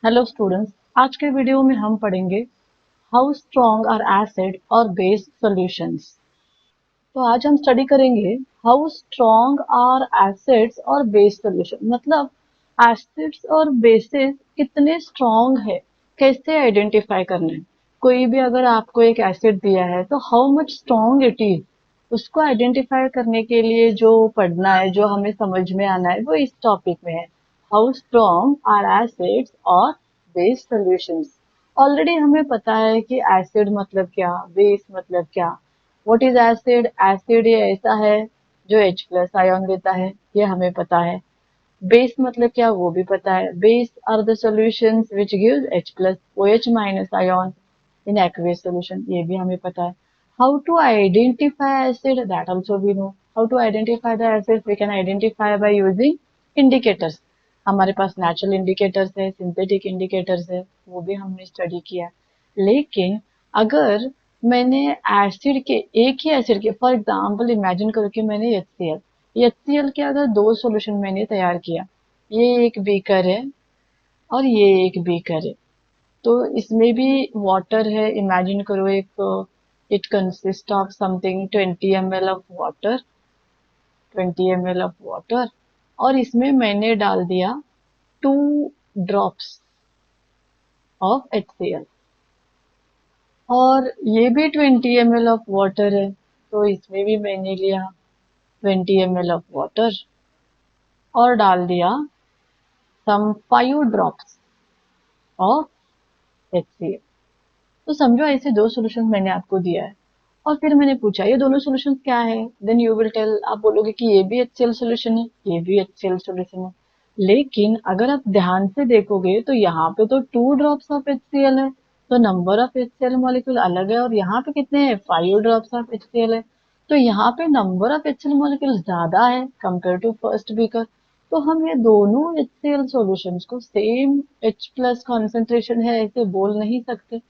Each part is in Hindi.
हेलो स्टूडेंट्स, आज के वीडियो में हम पढ़ेंगे हाउ स्ट्रॉन्ग आर एसिड और बेस सॉल्यूशंस। तो आज हम स्टडी करेंगे हाउ स्ट्रॉन्ग आर एसिड्स और बेस सॉल्यूशन, मतलब एसिड्स और बेसिस कितने स्ट्रॉन्ग है, कैसे आइडेंटिफाई करना है। कोई भी अगर आपको एक एसिड दिया है तो how much strong it is, उसको आइडेंटिफाई करने के लिए जो पढ़ना है, जो हमें समझ में आना है, वो इस टॉपिक में है। हाउ स्ट्रॉन्ग आर एसिड्स और बेस सॉल्यूशंस। ऑलरेडी हमें पता है कि एसिड मतलब क्या, बेस मतलब क्या। What is acid? एसिड ये ऐसा है जो H प्लस आयन देता है, ये हमें पता है। बेस मतलब क्या, वो भी पता है। Base are the solutions which gives H plus OH minus ion in aqueous solution, ये भी हमें पता है। How to identify acid, that also we know. How to identify the acid, we can identify by using indicators. हमारे पास नेचुरल इंडिकेटर्स है, सिंथेटिक इंडिकेटर्स है, वो भी हमने स्टडी किया। लेकिन अगर मैंने एसिड के, एक ही एसिड के, फॉर एग्जांपल इमेजिन करो कि मैंने HCl के अगर दो सॉल्यूशन मैंने तैयार किया, ये एक बीकर है और ये एक बीकर है, तो इसमें भी वाटर है। इमेजिन करो एक, it consist of something 20 ml of water, 20 ml of water, और इसमें मैंने डाल दिया 2 ड्रॉप्स ऑफ HCl, और ये भी 20 ml ऑफ वाटर है, तो इसमें भी मैंने लिया 20 ml ऑफ वाटर और डाल दिया सम 5 ड्रॉप्स ऑफ HCl। तो समझो ऐसे दो सॉल्यूशन मैंने आपको दिया है, और फिर मैंने पूछा ये दोनों सॉल्यूशन क्या है। देन यू विल टेल, आप बोलोगे कि ये भी HCl सॉल्यूशन है, ये भी HCl सॉल्यूशन है। लेकिन अगर आप ध्यान से देखोगे तो यहाँ पे तो 2 ड्रॉप्स ऑफ HCl है, तो नंबर ऑफ HCl मॉलिक्यूल अलग है, और यहाँ पे कितने हैं, 5 ड्रॉप्स ऑफ HCl है, तो यहाँ पे नंबर ऑफ HCl मॉलिक्यूल ज्यादा है कंपेयर टू फर्स्ट बीकर। तो हम ये दोनों HCl सॉल्यूशंस को सेम H प्लस कॉन्सेंट्रेशन है ऐसे बोल नहीं सकते।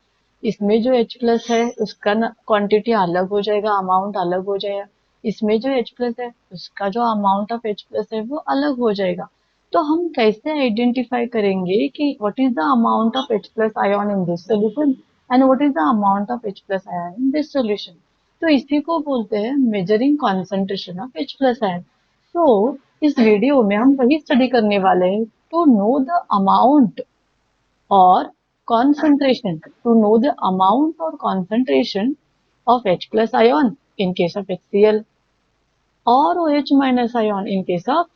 इसमें जो H प्लस है उसका क्वांटिटी अलग हो जाएगा, अमाउंट अलग हो जाएगा। इसमें जो H प्लस है उसका जो अमाउंट ऑफ H प्लस है वो अलग हो जाएगा। तो हम कैसे आइडेंटिफाई करेंगे कि what is the amount of H plus ion in this solution and what is the amount of H plus ion in this solution? तो इसी को बोलते हैं measuring concentration of H plus ion. तो इस वीडियो में हम वही स्टडी करने वाले हैं, to know the amount or concentration, to know the amount or concentration of H plus ion in case of HCl or OH minus ion in case of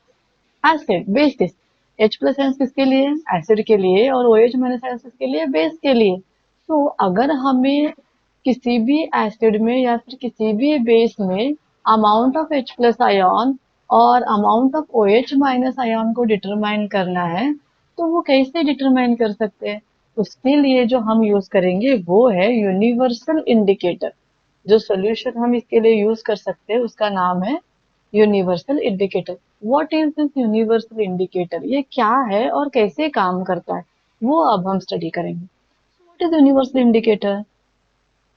acid basis। H plus ions किसके लिए? एसिड के लिए, और OH माइनस ions किसके लिए? बेस के लिए। तो अगर हमें किसी भी एसिड में या फिर किसी भी बेस में amount of H plus ion और amount of OH minus ion को डिटरमाइन करना है, तो वो कैसे डिटरमाइन कर सकते हैं? उसके लिए जो हम यूज करेंगे वो है यूनिवर्सल इंडिकेटर। जो सोल्यूशन हम इसके लिए यूज कर सकते हैं उसका नाम है universal indicator. What is this universal indicator, ये क्या है और कैसे काम करता है, वो अब हम स्टडी करेंगे। What is universal indicator?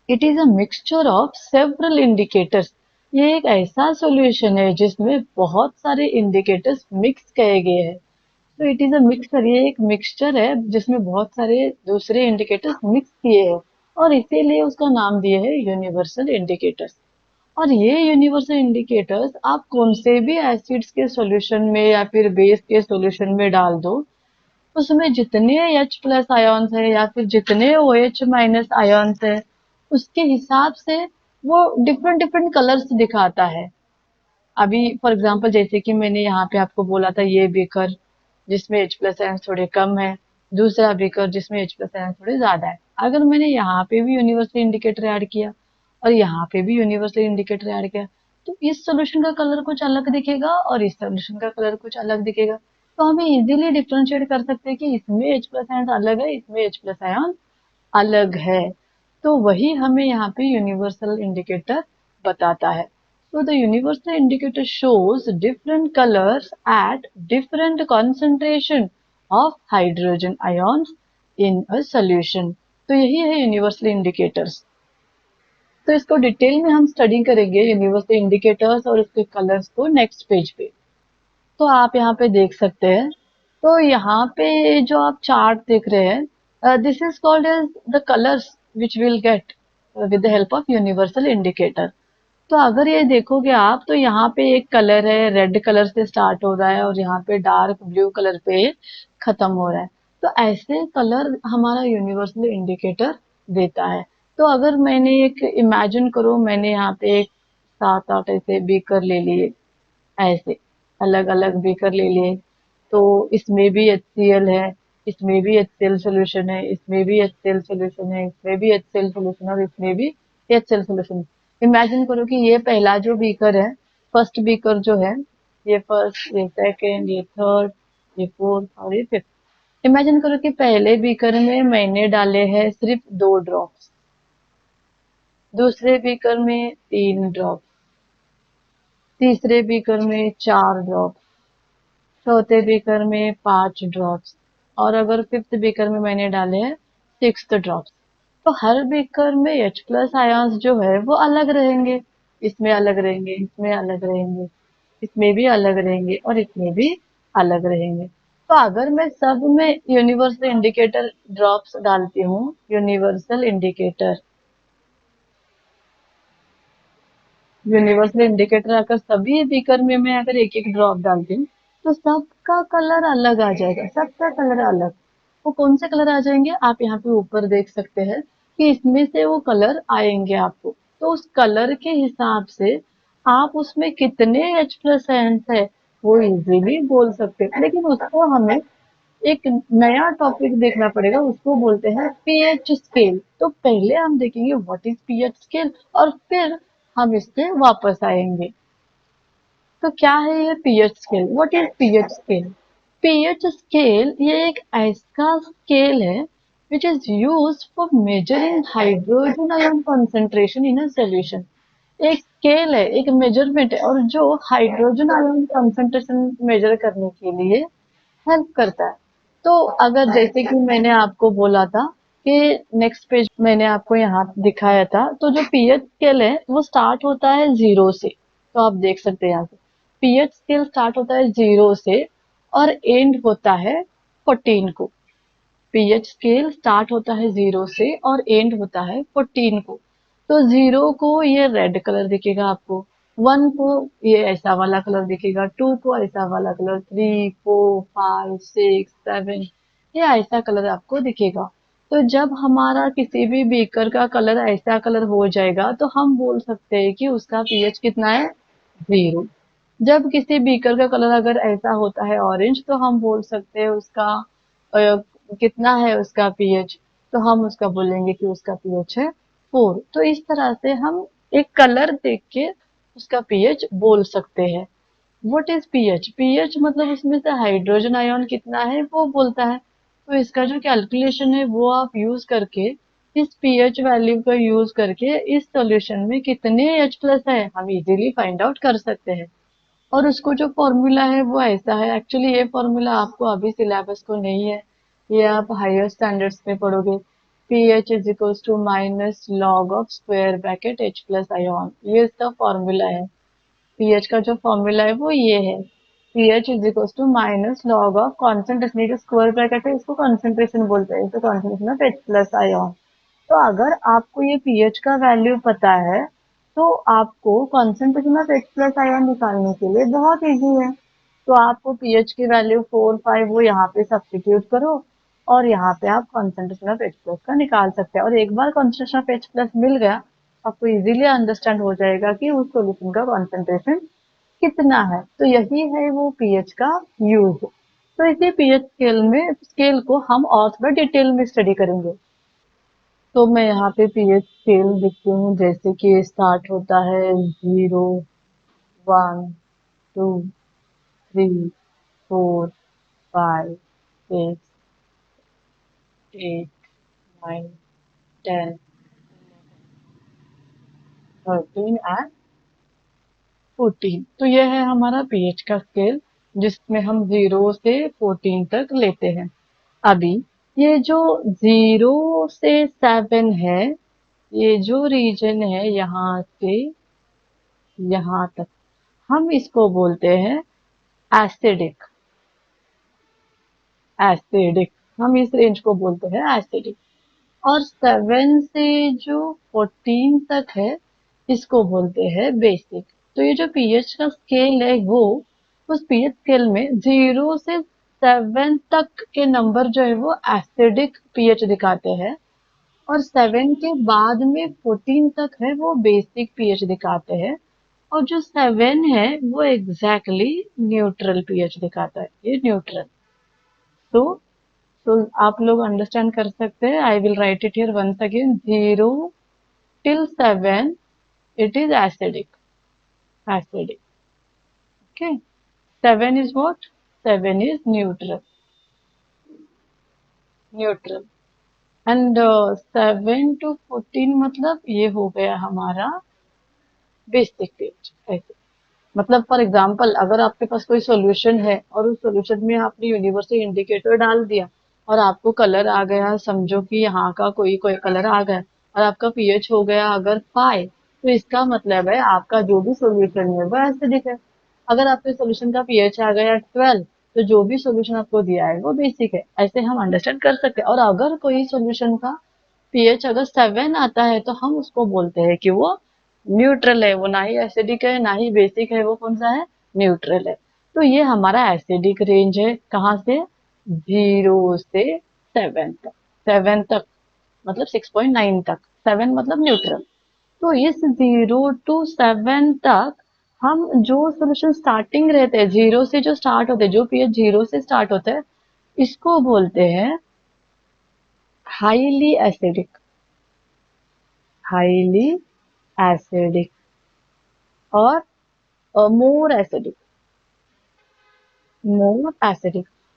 It is a mixture of several indicators. ये एक ऐसा सॉल्यूशन है जिसमें बहुत सारे इंडिकेटर्स मिक्स किए गए हैं। तो इट इज अ मिक्सचर, ये एक मिक्सचर है जिसमें बहुत सारे दूसरे इंडिकेटर्स मिक्स किए हैं, और इसीलिए उसका नाम दिए है यूनिवर्सल इंडिकेटर्स। और ये यूनिवर्सल इंडिकेटर्स आप कौन से भी एसिड्स के सॉल्यूशन में या फिर बेस के सॉल्यूशन में डाल दो, उसमें जितने H प्लस आयन्स है या फिर जितने OH माइनस आयन्स है, उसके हिसाब से वो डिफरेंट डिफरेंट कलर्स दिखाता है। अभी फॉर एग्जांपल जैसे कि मैंने यहाँ पे आपको बोला था, ये बीकर जिसमें H प्लस आयन थोड़े कम है, दूसरा बीकर जिसमें H प्लस आयन थोड़े ज्यादा है। अगर मैंने यहाँ पे भी यूनिवर्सल इंडिकेटर ऐड किया और यहाँ पे भी यूनिवर्सल इंडिकेटर ऐड किया, तो इस सोल्यूशन का कलर कुछ अलग दिखेगा और इस सोल्यूशन का कलर कुछ अलग दिखेगा। तो हमें इजीली डिफ्रेंशिएट कर सकते हैं कि इसमें H प्लस आयन अलग है, इसमें H प्लस आयन अलग है। तो वही हमें यहाँ पे यूनिवर्सल इंडिकेटर बताता है। So the universal indicator shows different colors at different concentration of hydrogen ions in a solution। तो यही है यूनिवर्सल इंडिकेटर्स। तो इसको डिटेल में हम स्टडी करेंगे यूनिवर्सल इंडिकेटर्स और इसके कलर्स को नेक्स्ट पेज पे। तो आप यहाँ पे देख सकते हैं तो यहाँ पे जो आप चार्ट देख रहे हैं, this is called as the colours which will get with the help of universal indicator. तो अगर ये देखोगे आप, तो यहाँ पे एक कलर है, रेड कलर से स्टार्ट हो रहा है और यहाँ पे डार्क ब्लू कलर पे खत्म हो रहा है। तो ऐसे कलर हमारा यूनिवर्सल इंडिकेटर देता है। तो अगर मैंने एक इमेजिन करो, मैंने यहाँ पे एक 7-8 ऐसे बीकर ले लिए, ऐसे अलग अलग बीकर ले लिए, तो इसमें भी HCl है, इसमें भी HCl सोल्यूशन है, इसमें भी HCl सोल्यूशन है, इसमें भी HCl सोल्यूशन है और इसमें भी HCl सोल्यूशन। इमेजिन करो कि ये पहला जो बीकर है, फर्स्ट बीकर जो है, ये फर्स्ट, ये सेकंड, ये थर्ड, ये फोर्थ और ये फिफ्थ। इमेजिन करो कि पहले बीकर में मैंने डाले हैं सिर्फ 2 ड्रॉप्स, दूसरे बीकर में 3 ड्रॉप, तीसरे बीकर में 4 ड्रॉप, चौथे बीकर में 5 ड्रॉप्स और अगर फिफ्थ बीकर में मैंने डाले हैं 6 ड्रॉप्स। तो हर बीकर में H प्लस आयंस जो है वो अलग रहेंगे, इसमें अलग रहेंगे, इसमें अलग रहेंगे, इसमें भी अलग रहेंगे और इसमें भी अलग रहेंगे। तो अगर मैं सब में यूनिवर्सल इंडिकेटर ड्रॉप्स डालती हूँ, यूनिवर्सल इंडिकेटर, यूनिवर्सल इंडिकेटर अगर सभी बीकर में मैं अगर एक एक ड्रॉप डालती हूँ, तो सबका कलर अलग आ जाएगा, सबका कलर अलग। वो कौन से कलर आ जाएंगे, आप यहाँ पे ऊपर देख सकते हैं कि इसमें से वो कलर आएंगे आपको। तो उस कलर के हिसाब से आप उसमें कितने H प्लस आयंस है वो इजीली बोल सकते हैं। लेकिन उसको हमें एक नया टॉपिक देखना पड़ेगा, उसको बोलते हैं पीएच स्केल। तो पहले हम देखेंगे व्हाट इज पीएच स्केल और फिर हम इस पे वापस आएंगे। तो क्या है ये pH scale, what is pH scale? PH scale ये एक ऐसा स्केल है which is used for measuring hydrogen ion concentration in a solution. एक स्केल है, एक मेजरमेंट है, और जो हाइड्रोजन आयन कंसंट्रेशन मेजर करने के लिए हेल्प करता है। तो अगर जैसे कि मैंने आपको बोला था कि नेक्स्ट पेज मैंने आपको यहाँ दिखाया था, तो जो पीएच स्केल है वो स्टार्ट होता है 0 से। तो आप देख सकते हैं यहाँ से पीएच स्केल स्टार्ट होता है 0 से और एंड होता है 14 को। पीएच स्केल स्टार्ट होता है 0 से और एंड होता है 14 को। तो 0 को ये रेड कलर दिखेगा आपको, 1 को ये ऐसा वाला कलर दिखेगा, 2 को ऐसा वाला कलर, 3, 4, 5, 6, 7 ये ऐसा कलर आपको दिखेगा। तो जब हमारा किसी भी बीकर का कलर ऐसा कलर हो जाएगा तो हम बोल सकते हैं कि उसका पीएच कितना है, 0। जब किसी बीकर का कलर अगर ऐसा होता है ऑरेंज, तो हम बोल सकते हैं उसका कितना है उसका पीएच, तो हम उसका बोलेंगे कि उसका पीएच है 4। तो इस तरह से हम एक कलर देख के उसका पीएच बोल सकते हैं। What is pH? पीएच मतलब उसमें से हाइड्रोजन आयन कितना है वो बोलता है। तो इसका जो कैलकुलेशन है वो आप यूज करके, इस पीएच वैल्यू का यूज करके इस सॉल्यूशन में कितने H प्लस है हम इजीली फाइंड आउट कर सकते हैं। और उसको जो फॉर्मूला है वो ऐसा है, एक्चुअली ये फॉर्मूला आपको अभी सिलेबस को नहीं है, ये आप हायर स्टैंडर्ड्स में पढ़ोगे। P H is equals to minus log of square bracket H plus ion, ये इसका फॉर्मूला है। पीएच का जो फॉर्मूला है वो ये है, P H is equals to minus log of concentration, जो स्क्वायर ब्रैकेट है इसको कॉन्सेंट्रेशन बोलते हैं, इसको concentration of H plus ion. तो अगर आपको ये पीएच का वैल्यू पता है, तो आपको concentration of H plus ion निकालने के लिए बहुत इजी है। तो आपको पीएच की वैल्यू 4, 5 वो यहाँ पे सब्सटीट्यूट करो और यहाँ पे आप कॉन्सेंट्रेशन ऑफ एच प्लस का निकाल सकते हैं। और एक बार कॉन्सेंट्रेशन ऑफ एच प्लस मिल गया, आपको इजीली अंडरस्टैंड हो जाएगा कि उस सॉल्यूशन का कॉन्सेंट्रेशन कितना है। तो यही है वो पीएच का यूज। तो इसी पीएच स्केल को हम और थोड़ा डिटेल में स्टडी करेंगे। तो मैं यहाँ पे पीएच स्केल लिखती हूँ, जैसे कि स्टार्ट होता है 0, 1, 2, 3, 4, 5, 6, 8, 9, 10, 13 एंड 14। तो यह है हमारा पीएच का स्केल, जिसमें हम 0 से 14 तक लेते हैं। अभी ये जो 0 से 7 है, ये जो रीजन है यहाँ से यहाँ तक, हम इसको बोलते हैं एसिडिक। एसिडिक, हम इस रेंज को बोलते हैं एसिडिक। और 7 से जो 14 तक है इसको बोलते हैं बेसिक। तो ये जो पीएच का स्केल है वो, उस पीएच स्केल में 0 से 7 तक के नंबर जो है वो एसिडिक पीएच दिखाते हैं, और 7 के बाद में 14 तक है वो बेसिक पीएच दिखाते हैं, और जो 7 है वो एग्जैक्टली न्यूट्रल पीएच दिखाता है, ये न्यूट्रल। तो तो आप लोग अंडरस्टैंड कर सकते हैं। I will write it here once again, 0 till 7 it is acidic, okay. 7 is what? 7 is neutral and 7 to 14 मतलब ये हो गया हमारा बेसिक पीएच। ऐसे मतलब फॉर एग्जांपल अगर आपके पास कोई सॉल्यूशन है और उस सॉल्यूशन में आपने यूनिवर्सल इंडिकेटर डाल दिया और आपको कलर आ गया, समझो कि यहाँ का कोई कोई कलर आ गया और आपका पीएच हो गया अगर 5, तो इसका मतलब है आपका जो भी सॉल्यूशन है वो एसिडिक है। अगर आपके सॉल्यूशन का पीएच आ गया 12, तो जो भी सॉल्यूशन आपको दिया है वो बेसिक है। ऐसे हम अंडरस्टैंड कर सकते हैं। और अगर कोई सॉल्यूशन का पीएच अगर 7 आता है तो हम उसको बोलते हैं कि वो न्यूट्रल है, वो ना ही एसिडिक है ना ही बेसिक है, वो कौन सा है? न्यूट्रल है। तो ये हमारा एसिडिक रेंज है, कहाँ से? 0 से 7 तक। 7 तक मतलब 6.9 तक, 7 मतलब न्यूट्रल। तो इस 0 टू 7 तक हम जो सोल्यूशन स्टार्टिंग रहते हैं, 0 से जो स्टार्ट होते हैं, जो पीएच 0 से स्टार्ट होता है, इसको बोलते हैं हाईली एसिडिक, हाईली एसिडिक और मोर एसिडिक।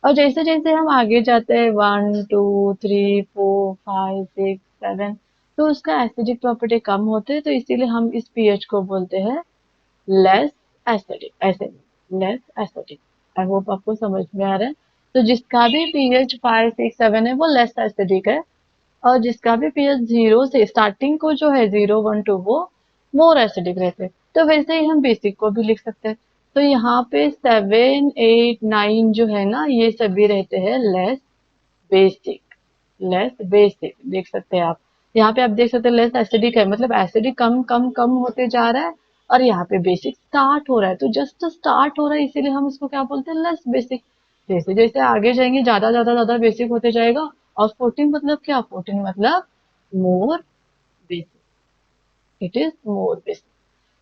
और जैसे जैसे हम आगे जाते हैं 1 2 3 4 5 6 7, तो उसका एसिडिक प्रॉपर्टी कम होते हैं, तो इसीलिए हम इस पीएच को बोलते हैं लेस एसिडिक, ऐसे लेस एसिडिक। आई होप आपको समझ में आ रहा है। तो जिसका भी पीएच 5 6 7 है वो लेस एसिडिक है, और जिसका भी पीएच 0 से स्टार्टिंग को जो है 0 1 2 वो मोर एसिडिक रहते हैं। तो वैसे ही हम बेसिक को भी लिख सकते हैं। तो यहाँ पे 7 8 9 जो है ना, ये सभी रहते हैं बेसिक लेस बेसिक, देख सकते हैं आप। यहाँ पे आप देख सकते हैं लेस एसिडिक है, मतलब एसिडिक कम कम कम होते जा रहा है, और यहाँ पे बेसिक स्टार्ट हो रहा है, तो जस्ट स्टार्ट हो रहा है, इसीलिए हम इसको क्या बोलते हैं? Less basic. जैसे जैसे आगे जाएंगे ज्यादा ज्यादा ज्यादा बेसिक होते जाएगा। और 14 मतलब क्या? 14 मतलब मोर basic, it is more basic.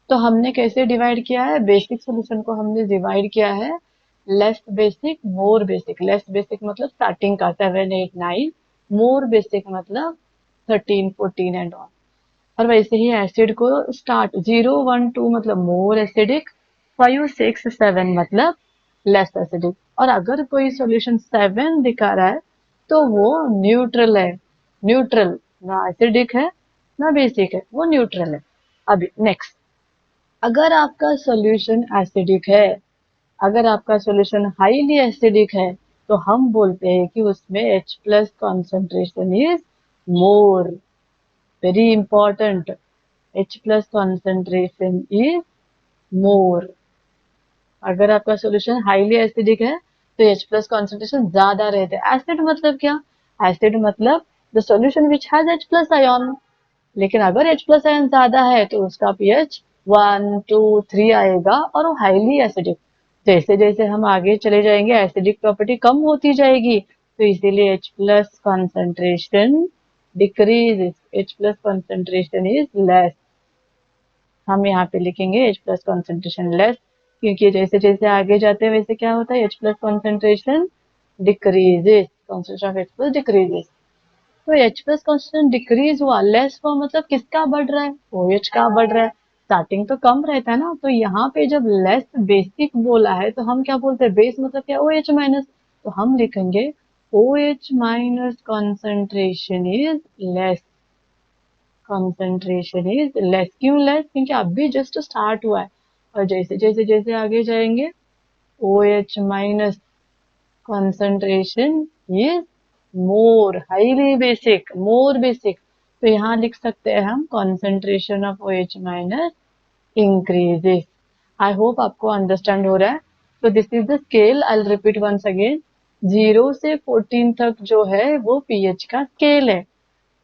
तो हमने कैसे डिवाइड किया है? बेसिक सोल्यूशन को हमने डिवाइड किया है लेस बेसिक मोर बेसिक। लेस बेसिक मतलब स्टार्टिंग का 7 8 9, मोर बेसिक मतलब 13 14 एंड ऑन। और वैसे ही एसिड को स्टार्ट 0 1 2 मतलब मोर एसिडिक, 5 6 7 मतलब लेस एसिडिक। और अगर कोई सॉल्यूशन 7 दिखा रहा है तो वो न्यूट्रल है, न्यूट्रल, ना एसिडिक है ना बेसिक है, वो न्यूट्रल है। अभी नेक्स्ट, अगर आपका सॉल्यूशन एसिडिक है, अगर आपका सॉल्यूशन हाईली एसिडिक है, तो हम बोलते हैं कि उसमें H plus concentration is more. Very important, H plus concentration is more. अगर आपका सॉल्यूशन हाईली एसिडिक है तो H प्लस कॉन्सेंट्रेशन ज्यादा रहते हैं। एसिड मतलब क्या? एसिड मतलब the solution which has H plus ion. लेकिन अगर H प्लस आयन ज्यादा है तो उसका पीएच 1 2 3 आएगा और वो हाईली एसिडिक। जैसे जैसे हम आगे चले जाएंगे एसिडिक प्रॉपर्टी कम होती जाएगी, तो इसीलिए H plus concentration decrease, H plus concentration is less. हम यहाँ पे लिखेंगे H प्लस कॉन्सेंट्रेशन लेस, क्योंकि जैसे जैसे आगे जाते हैं वैसे क्या होता है? H plus concentration decreases, concentration of H plus decreases. तो H प्लस कॉन्स्टेंट डिक्रीज हुआ, लेस हुआ, मतलब किसका बढ़ रहा है? OH का बढ़ रहा है। स्टार्टिंग तो कम रहता है ना, तो यहाँ पे जब लेस बेसिक बोला है तो हम क्या बोलते हैं? बेस मतलब क्या? OH minus. तो हम लिखेंगे OH minus concentration is less, concentration is less. क्यों लेस? क्योंकि अभी जस्ट स्टार्ट हुआ है, और जैसे जैसे जैसे आगे जाएंगे OH minus concentration is more, highly basic, more basic। तो यहाँ लिख सकते हैं हम concentration of OH minus increases। I hope आपको understand हो रहा है। So this is the scale, I'll repeat once again, 0 से 14 तक जो है वो पीएच का स्केल है।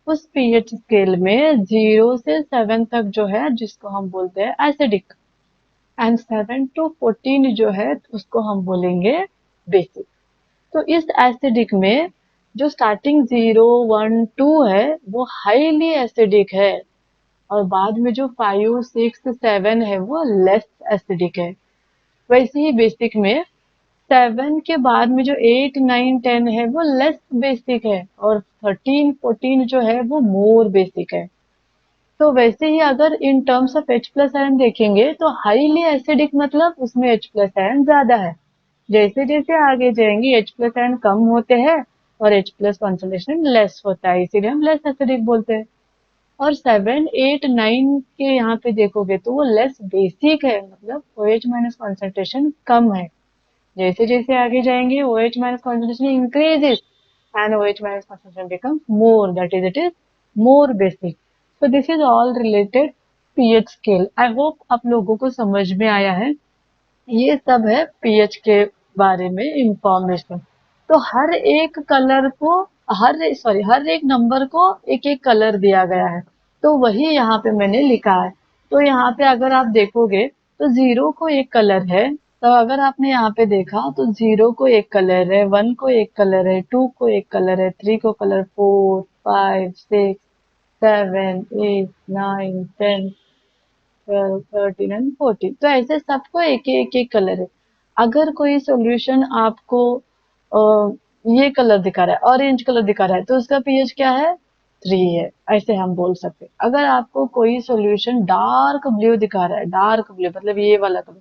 उस पीएच स्केल में 0 से 7 तक जो है जिसको हम बोलते हैं एसिडिक, एंड 7 टू 14 जो है उसको हम बोलेंगे बेसिक। तो इस एसिडिक में जो स्टार्टिंग 0, 1, 2 है वो हाईली एसिडिक है, और बाद में जो 5, 6, 7 है वो लेस एसिडिक है। वैसे ही बेसिक में 7 के बाद में जो 8, 9, 10 है वो लेस बेसिक है, और 13, 14 जो है वो मोर बेसिक है। तो वैसे ही अगर in terms of H plus ion देखेंगे तो हाईली एसिडिक मतलब उसमें H प्लस आयन ज्यादा है। जैसे जैसे आगे जाएंगे H प्लस आयन कम होते हैं और H प्लस कॉन्सेंट्रेशन लेस होता है, इसीलिए हम लेस एसिडिक बोलते हैं। और 7, 8, 9 के यहाँ पे देखोगे तो वो लेस बेसिक है, मतलब OH माइनस कॉन्सेंट्रेशन कम है। जैसे जैसे आगे जाएंगे OH minus concentration increases and OH minus concentration becomes more, that is it is more basic. So this is all related pH scale. I hope आप लोगों को समझ में आया है। ये सब है pH के बारे में इंफॉर्मेशन। तो हर एक कलर को हर एक नंबर को एक एक कलर दिया गया है, तो वही यहाँ पे मैंने लिखा है। तो यहाँ पे अगर आप देखोगे तो 0 को एक कलर है, तो अगर आपने यहाँ पे देखा तो 0 को एक कलर है, 1 को एक कलर है, 2 को एक कलर है, 3 को कलर, 4, 5, 6, 7, 8, 9, 10, 12, 13 एंड 14। तो ऐसे सबको एक एक कलर है। अगर कोई सॉल्यूशन आपको ये कलर दिखा रहा है, ऑरेंज कलर दिखा रहा है, तो उसका पीएच क्या है? 3 है, ऐसे हम बोल सकते हैं। अगर आपको कोई सॉल्यूशन डार्क ब्लू दिखा रहा है, डार्क ब्लू मतलब ये वाला कलर,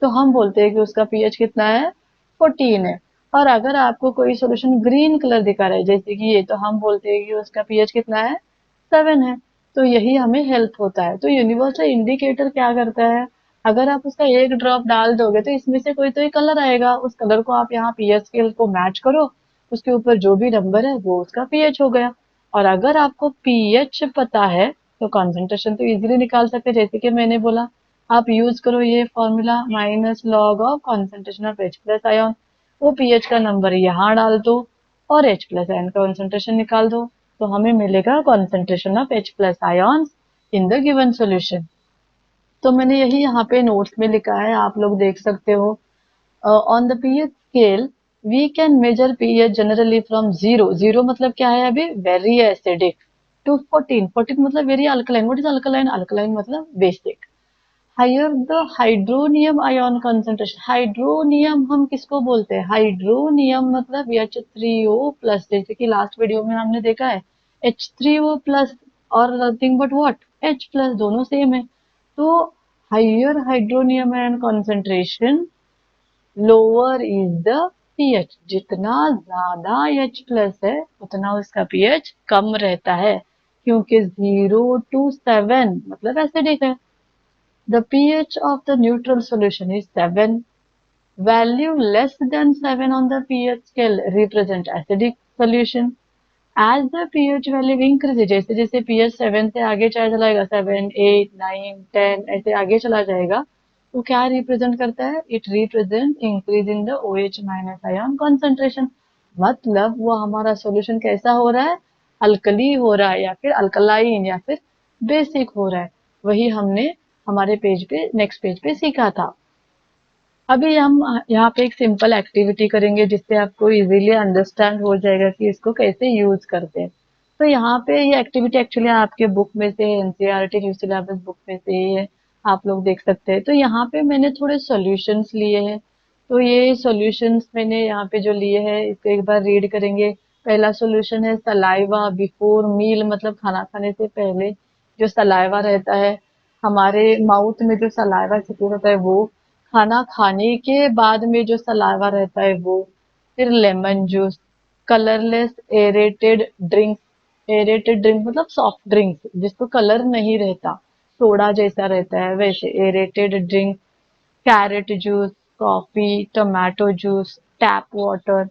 तो हम बोलते हैं कि उसका पीएच कितना है? 14 है। और अगर आपको कोई सॉल्यूशन ग्रीन कलर दिखा रहा है जैसे कि ये, तो हम बोलते हैं कि उसका पीएच कितना है? 7 है। तो यही हमें हेल्प होता है। तो यूनिवर्सल इंडिकेटर क्या करता है? अगर आप उसका एक ड्रॉप डाल दोगे तो इसमें से कोई तो एक कलर आएगा, उस कलर को आप यहाँ पीएच स्केल को मैच करो, उसके ऊपर जो भी नंबर है वो उसका पीएच हो गया। और अगर आपको पीएच पता है तो कॉन्सेंट्रेशन तो इजीली निकाल सकते हैं। जैसे कि मैंने बोला, आप यूज करो ये formula minus log of concentration of H plus ion, वो पीएच का नंबर यहाँ डाल दो और H प्लस आयन का कॉन्सेंट्रेशन निकाल दो, तो हमें मिलेगा concentration of H plus ion in the given solution. तो मैंने यही यहाँ पे नोट्स में लिखा है, आप लोग देख सकते हो। On the pH scale we can measure pH generally from 0, 0 मतलब क्या है अभी? वेरी एसिडिक, टू 14, 14 मतलब very alkaline. What is alkaline? Alkaline मतलब basic. Higher the hydronium ion concentration, hydronium हम किसको बोलते हैं? हाइड्रोनियम मतलब H3O प्लस, जैसे कि लास्ट वीडियो में हमने देखा है H3O प्लस और nothing but what? H plus, दोनों सेम है। तो higher hydronium ion concentration lower is the pH, जितना ज्यादा H प्लस है उतना उसका पीएच कम रहता है, क्योंकि 0 to 7 मतलब एसिडिक है। The pH of the neutral solution is 7. Value less than 7 on the pH scale represent acidic solution. As the pH value increases, जैसे जैसे pH 7 से आगे चला जाएगा, 7, 8, 9, 10 ऐसे आगे चला जाएगा, तो क्या रिप्रेजेंट करता है? It represent increase in the OH minus ion concentration. मतलब वो हमारा सॉल्यूशन कैसा हो रहा है? अल्कली हो रहा है, या फिर अल्कलाइन, या फिर बेसिक हो रहा है। वही हमने हमारे पेज पे, नेक्स्ट पेज पे सीखा था। अभी हम यहाँ पे एक सिंपल एक्टिविटी करेंगे जिससे आपको इजीली अंडरस्टैंड हो जाएगा कि इसको कैसे यूज करते हैं। तो यहाँ पे ये एक्टिविटी एक्चुअली आपके बुक में से, एनसीईआरटी न्यू सिलेबस बुक में से ही है, आप लोग देख सकते हैं। तो यहाँ पे मैंने थोड़े सॉल्यूशंस लिए हैं। तो ये सॉल्यूशंस मैंने यहाँ पे जो लिए हैं इसको एक बार रीड करेंगे। पहला सॉल्यूशन है सलाइवा बिफोर मील, मतलब खाना खाने से पहले जो सलाइवा रहता है हमारे माउथ में, जो सलाइवा छिपा होता है वो, खाना खाने के बाद में जो सलाइवा रहता है वो, फिर lemon juice, colourless aerated drinks, aerated drink मतलब सॉफ्ट ड्रिंक्स जिसको कलर नहीं रहता, सोडा जैसा रहता है वैसे aerated drink, carrot juice, coffee, tomato juice, tap water,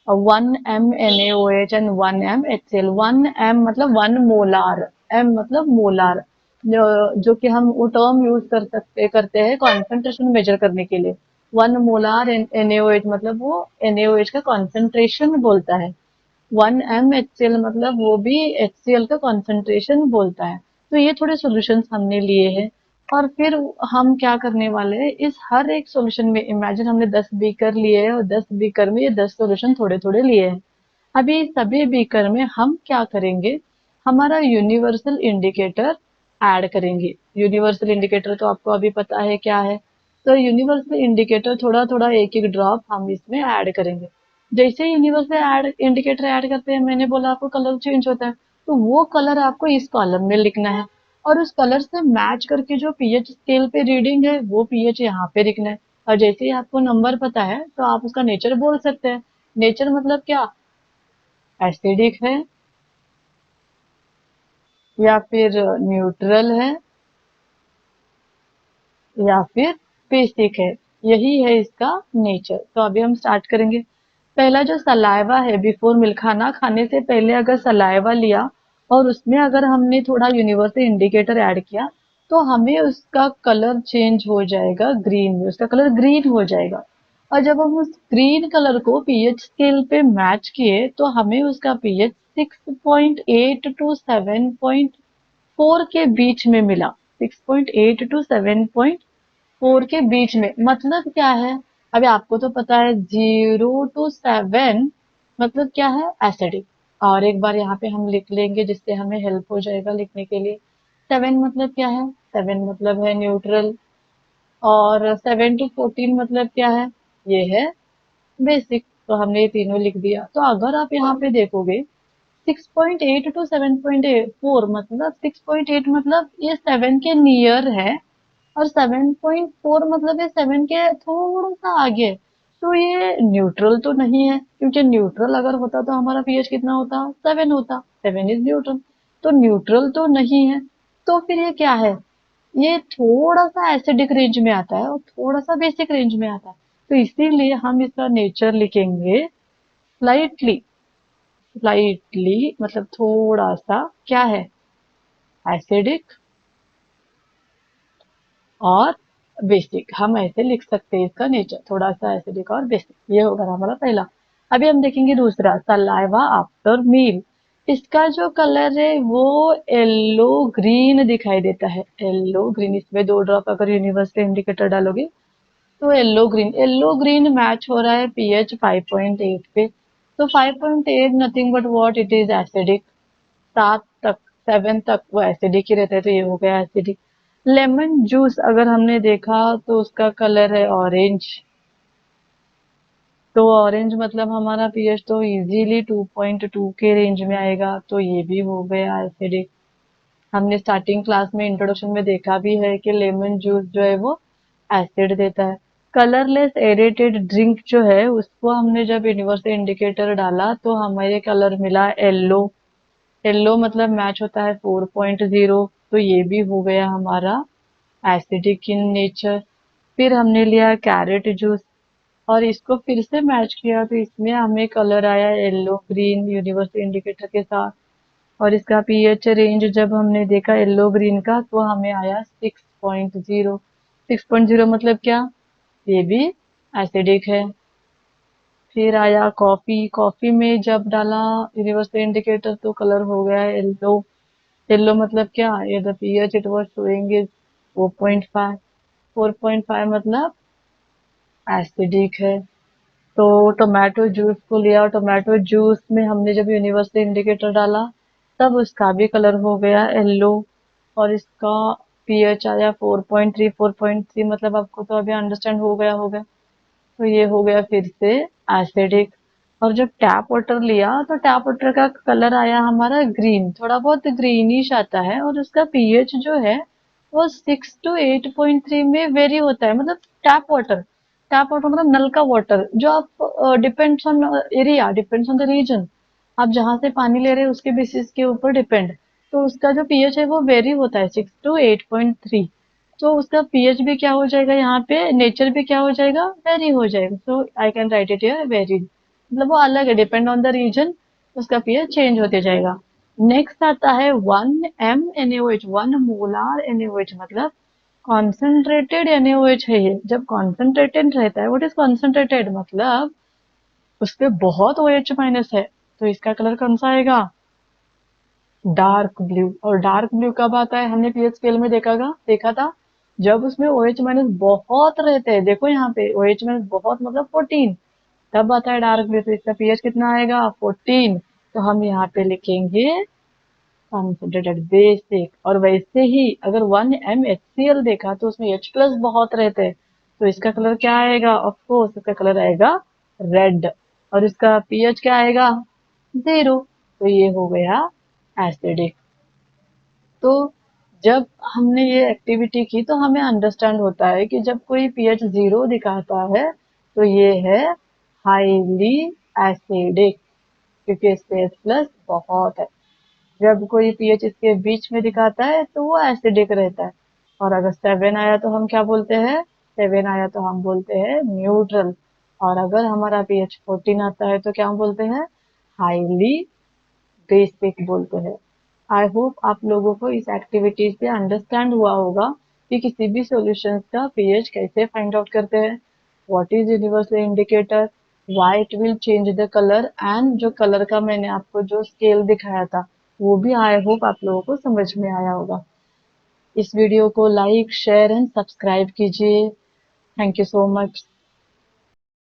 1 mNaOH and 1 mHCl। 1 m मतलब 1 मोलार, m मतलब मोलार, जो कि हम वो टर्म यूज करते हैं कॉन्सेंट्रेशन मेजर करने के लिए। 1 मोलार NaOH मतलब वो NaOH का कॉन्सेंट्रेशन बोलता है। 1 mHCl मतलब वो भी HCl का कॉन्सेंट्रेशन बोलता है। तो ये थोड़े सॉल्यूशंस हमने लिए हैं और फिर हम क्या करने वाले हैं, इस हर एक सॉल्यूशन में इमेजिन हमने 10 बीकर लिए हैं और 10 बीकर में ये 10 सॉल्यूशन थोड़े थोड़े लिए हैं। अभी सभी बीकर में हम क्या करेंगे, हमारा यूनिवर्सल इंडिकेटर ऐड करेंगे। यूनिवर्सल इंडिकेटर तो आपको अभी पता है क्या है। तो यूनिवर्सल इंडिकेटर थोड़ा थोड़ा एक एक ड्रॉप हम इसमें ऐड करेंगे। जैसे यूनिवर्सल ऐड इंडिकेटर ऐड करते हैं, मैंने बोला आपको कलर चेंज होता है, तो वो कलर आपको इस कॉलम में लिखना है और उस कलर से मैच करके जो पीएच स्केल पे रीडिंग है वो पीएच यहाँ पे लिखना है। और जैसे ही आपको नंबर पता है तो आप उसका नेचर बोल सकते हैं। नेचर मतलब क्या, एसिडिक है या फिर न्यूट्रल है या फिर बेसिक है, यही है इसका नेचर। तो अभी हम स्टार्ट करेंगे। पहला जो सलाइवा है, बिफोर मिल्क, खाना खाने से पहले अगर सलाइवा लिया और उसमें अगर हमने थोड़ा यूनिवर्सल इंडिकेटर ऐड किया तो हमें उसका कलर चेंज हो जाएगा ग्रीन में, उसका कलर ग्रीन हो जाएगा। और जब हम उस ग्रीन कलर को पीएच स्केल पे मैच किए तो हमें उसका पीएच 6.8 टू 7.4 के बीच में मिला। 6.8 टू 7.4 के बीच में मतलब क्या है, अभी आपको तो पता है 0 to 7 मतलब क्या है, एसिडिक। और एक बार यहाँ पे हम लिख लेंगे जिससे हमें हेल्प हो जाएगा लिखने के लिए। 7 मतलब क्या है, 7 मतलब है न्यूट्रल। और 7 to 14 मतलब क्या है, ये है बेसिक। तो हमने ये तीनों लिख दिया। तो अगर आप यहाँ पे देखोगे 6.8 टू 7.4 मतलब 6.8 मतलब ये 7 के नियर है और 7.4 मतलब ये 7 के थोड़ा सा आगे है। तो ये न्यूट्रल तो नहीं है, क्योंकि न्यूट्रल अगर होता तो हमारा पीएच कितना होता, 7 होता। 7 इज न्यूट्रल। तो न्यूट्रल तो नहीं है। तो फिर ये क्या है, ये थोड़ा सा एसिडिक रेंज में आता है और थोड़ा सा बेसिक रेंज में आता है। तो इसीलिए हम इसका नेचर लिखेंगे स्लाइटली। स्लाइटली मतलब थोड़ा सा क्या है, एसिडिक और बेसिक। हम ऐसे लिख सकते हैं इसका नेचर, थोड़ा सा एसिडिक और बेसिक। ये होगा हमारा पहला। अभी हम देखेंगे दूसरा, सलाइवा आफ्टर मील। इसका जो कलर है वो येलो ग्रीन दिखाई देता है। येलो ग्रीन, इसमें 2 ड्रॉप अगर यूनिवर्सल इंडिकेटर डालोगे तो yellow green, yellow green match हो रहा है पीएच 5.8 पे। तो 5.8 nothing but what, it is acidic. 7 तक, 7 तक वो एसिडिक ही रहता है, तो ये हो गया एसिडिक। लेमन जूस अगर हमने देखा तो उसका कलर है ऑरेंज। तो ऑरेंज मतलब हमारा पीएच तो इजीली 2.2 के रेंज में आएगा, तो ये भी हो गया एसिडिक। हमने स्टार्टिंग क्लास में इंट्रोडक्शन में देखा भी है कि लेमन जूस जो है वो एसिड देता है। कलरलेस एरेटेड ड्रिंक जो है उसको हमने जब यूनिवर्सल इंडिकेटर डाला तो हमें कलर मिला येलो। येलो मतलब मैच होता है 4.0। तो ये भी हो गया हमारा एसिडिक इन नेचर। फिर हमने लिया कैरेट जूस और इसको फिर से मैच किया तो इसमें हमें कलर आया येलो ग्रीन यूनिवर्सल इंडिकेटर के साथ। और इसका पीएच रेंज जब हमने देखा येलो ग्रीन का तो हमें आया 6.0। 6.0 मतलब क्या, ये भी एसिडिक है। फिर आया कॉफी। कॉफी में जब डाला यूनिवर्सल इंडिकेटर तो कलर हो गया येलो। येलो मतलब क्या, ये the pH it was showing is 4.5। 4.5 मतलब एसिडिक है। तो टोमेटो जूस को लिया, टोमेटो जूस में हमने जब यूनिवर्सल इंडिकेटर डाला तब उसका भी कलर हो गया येलो और इसका पीएच आया 4.3। 4.3 मतलब आपको तो अभी अंडरस्टैंड हो गया होगा। तो ये हो गया फिर से एसिडिक। और जब टैप वाटर लिया तो टैप वाटर का कलर आया हमारा ग्रीन, थोड़ा बहुत ग्रीनिश आता है और उसका पीएच जो है वो 6 to 8.3 में वेरी होता है। मतलब टैप वाटर, टैप वाटर मतलब नल का वाटर जो आप depends on area, depends on the region, आप जहां से पानी ले रहे हैं उसके बेसिस के ऊपर डिपेंड। तो उसका जो पीएच है वो वेरी होता है 6 to 8.3। तो उसका पीएच भी क्या हो जाएगा, यहाँ पे नेचर भी क्या हो जाएगा, वेरी हो जाएगा। So I can write it here very, मतलब वो अलग है, डिपेंड ऑन द रीजन उसका पीएच चेंज होते जाएगा। नेक्स्ट आता है 1 mNaOH, 1 मोलार NaOH मतलब कॉन्सेंट्रेटेड NaOH है ये। जब कॉन्सेंट्रेटेड रहता है, व्हाट इज कॉन्सेंट्रेटेड, मतलब उस पे बहुत OH माइनस है, तो इसका कलर कौन सा आएगा, डार्क ब्लू। और डार्क ब्लू कब आता है, हमने पीएच स्केल में देखा था जब उसमें OH माइनस बहुत रहते हैं। देखो यहाँ पे OH माइनस बहुत मतलब 14, तब आता है डार्क ब्लू। तो इसका पीएच कितना आएगा, 14। तो हम यहाँ पे लिखेंगे कॉन्सेंट्रेटेड बेसिक। और वैसे ही अगर 1 MHCl देखा तो उसमें H प्लस बहुत रहते हैं, तो इसका कलर क्या आएगा, ऑफ कोर्स इसका कलर आएगा रेड। और इसका पीएच क्या आएगा, 0। तो ये हो गया एसिडिक। तो जब हमने ये एक्टिविटी की तो हमें अंडरस्टैंड होता है कि जब कोई पीएच 0 दिखाता है तो ये है हाईली एसिडिक, क्योंकि इससे H प्लस बहुत है। जब कोई पीएच इसके बीच में दिखाता है तो वो एसिडिक रहता है। और अगर 7 आया तो हम क्या बोलते हैं, 7 आया तो हम बोलते हैं न्यूट्रल। और अगर हमारा पीएच 14 आता है तो क्या हम बोलते हैं, हाईली बेसिक बोलते हैं। आई होप आप लोगों को इस एक्टिविटी से अंडरस्टैंड हुआ होगा कि किसी भी सॉल्यूशन का पीएच कैसे फाइंड आउट करते हैं, what is universal indicator, why it will change the colour, and जो कलर का मैंने आपको जो स्केल दिखाया था वो भी आई होप आप लोगों को समझ में आया होगा। इस वीडियो को लाइक शेयर एंड सब्सक्राइब कीजिए। Thank you so much.